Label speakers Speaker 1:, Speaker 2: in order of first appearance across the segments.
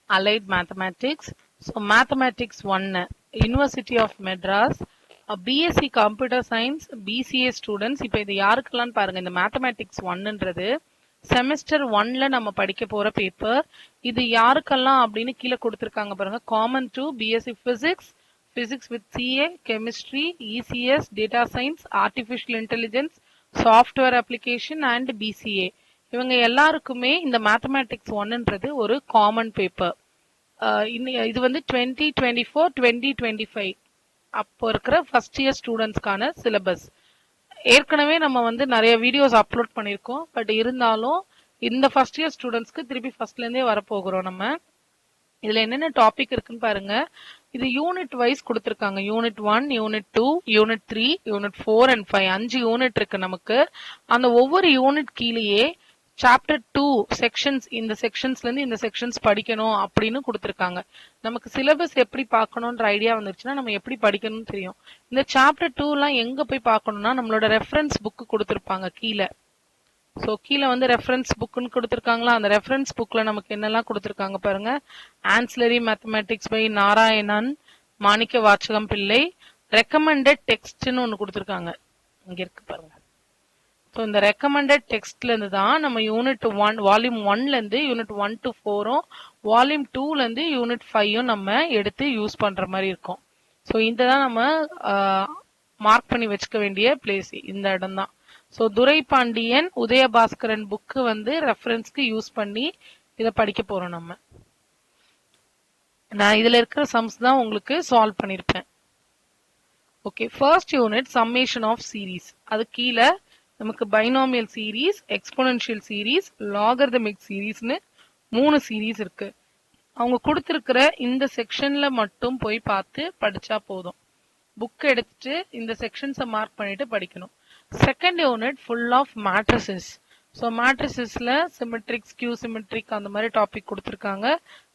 Speaker 1: Allied Mathematics. So Mathematics 1, University of Madras, BSc Computer Science, BCA students. இப்போ இது யாருக்கெல்லாம் பாருங்க, இந்த Mathematics 1ன்றது செமஸ்டர் 1ல நம்ம படிக்க போற பேப்பர். இது யாருக்கெல்லாம் அப்படின்னு கீழே கொடுத்துருக்காங்க பாருங்க. Common to BSc Physics, Physics with CA, Chemistry, ECS, Data Science, Artificial Intelligence, Software Application and BCA. இவங்க எல்லாருக்குமே இந்த Mathematics 1ன்றது ஒரு காமன் பேப்பர். இது வந்து 2024-2025 அப்போ இருக்கிற ஃபர்ஸ்ட் இயர் ஸ்டூடெண்ட்ஸ்க்கான சிலபஸ். ஏற்கனவே நம்ம வந்து நிறைய வீடியோஸ் அப்லோட் பண்ணியிருக்கோம். பட் இருந்தாலும் இந்த ஃபர்ஸ்ட் இயர் ஸ்டூடெண்ட்ஸ்க்கு திருப்பி ஃபர்ஸ்ட்லேருந்தே வரப்போகிறோம். நம்ம இதுல என்னென்ன டாபிக் இருக்குன்னு பாருங்க. இது யூனிட் வைஸ் கொடுத்துருக்காங்க. Unit 1, unit 2, unit 3, unit 4 and 5 5 unit இருக்கு நமக்கு. அந்த ஒவ்வொரு யூனிட் கீழேயே சாப்டர் 2 செக்ஷன்ஸ், இந்த செக்ஷன்ஸ்ல இருந்து இந்த செக்ஷன்ஸ் படிக்கணும் அப்படின்னு கொடுத்துருக்காங்க. நமக்கு சிலபஸ் எப்படி பார்க்கணுன்ற ஐடியா வந்துருச்சுன்னா நம்ம எப்படி படிக்கணும்னு தெரியும். இந்த சாப்டர் 2 எங்க போய் பார்க்கணும்னா நம்மளோட ரெஃபரன்ஸ் புக் கொடுத்துருப்பாங்க கீழே. ஸோ கீழே வந்து ரெஃபரன்ஸ் புக்குன்னு கொடுத்துருக்காங்களா, அந்த ரெஃபரன்ஸ் புக்ல நமக்கு என்னெல்லாம் கொடுத்துருக்காங்க பாருங்க. ஆன்சிலரி மேத்தமேட்டிக்ஸ் பை நாராயணன், மாணிக்க வாச்சகம் பிள்ளை, ரெக்கமெண்டட் டெக்ஸ்ட்னு ஒன்று கொடுத்துருக்காங்க. இங்க இருக்கு பாருங்க. ஸோ இந்த ரெக்கமெண்டட் டெக்ஸ்ட்ல இருந்து தான் நம்ம யூனிட் 1 வால்யூம் 1ல இருந்து யூனிட் 1 to 4, வால்யூம் 2ல இருந்து யூனிட் 5 நம்ம எடுத்து யூஸ் பண்ற மாதிரி இருக்கும். ஸோ இதுதான் நம்ம மார்க் பண்ணி வச்சுக்க வேண்டிய பிளேஸ், இந்த இடம் தான். ஸோ துரைபாண்டியன், உதயபாஸ்கரன் புக்கு வந்து ரெஃபரன்ஸ்க்கு யூஸ் பண்ணி இதை படிக்க போறோம் நம்ம. நான் இதுல இருக்கிற சம்ஸ் தான் உங்களுக்கு சால்வ் பண்ணிருப்பேன். Okay, first unit summation of series. அது கீழே நமக்கு binomial series, exponential series, logarithmic சீரீஸ்னு 3 சீரீஸ் இருக்கு. அவங்க கொடுத்துருக்கிற இந்த செக்ஷன்ல மட்டும் போய் பார்த்து படிச்சா போதும். புக் எடுத்துட்டு இந்த செக்ஷன்ஸை மார்க் பண்ணிட்டு படிக்கணும். Second unit full of matrices. So மேட்ரிசஸ்ல சிமெட்ரிக்ஸ், கியூ சிமெட்ரிக் அந்த மாதிரி டாபிக் கொடுத்துருக்காங்க.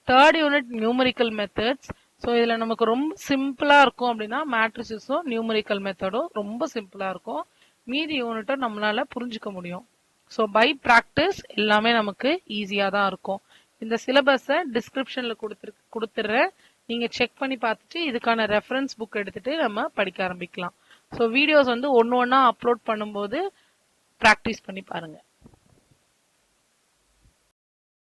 Speaker 1: Third unit numerical methods. So இதுல நமக்கு ரொம்ப சிம்பிளா இருக்கும் அப்படின்னா மேட்ரிசஸும் நியூமரிக்கல் மெத்தடும் ரொம்ப சிம்பிளா இருக்கும். மீதி யூனிட்டும் நம்மளால புரிஞ்சுக்க முடியும். ஸோ பை ப்ராக்டிஸ் எல்லாமே நமக்கு ஈஸியா தான் இருக்கும். இந்த சிலபஸை டிஸ்கிரிப்ஷன்ல கொடுத்துடுறேன். நீங்க செக் பண்ணி பார்த்துட்டு இதுக்கான ரெஃபரன்ஸ் புக் எடுத்துட்டு நம்ம படிக்க ஆரம்பிக்கலாம். ஸோ வீடியோஸ் வந்து ஒன்று ஒன்றா அப்லோட் பண்ணும்போது ப்ராக்டிஸ் பண்ணி பாருங்க.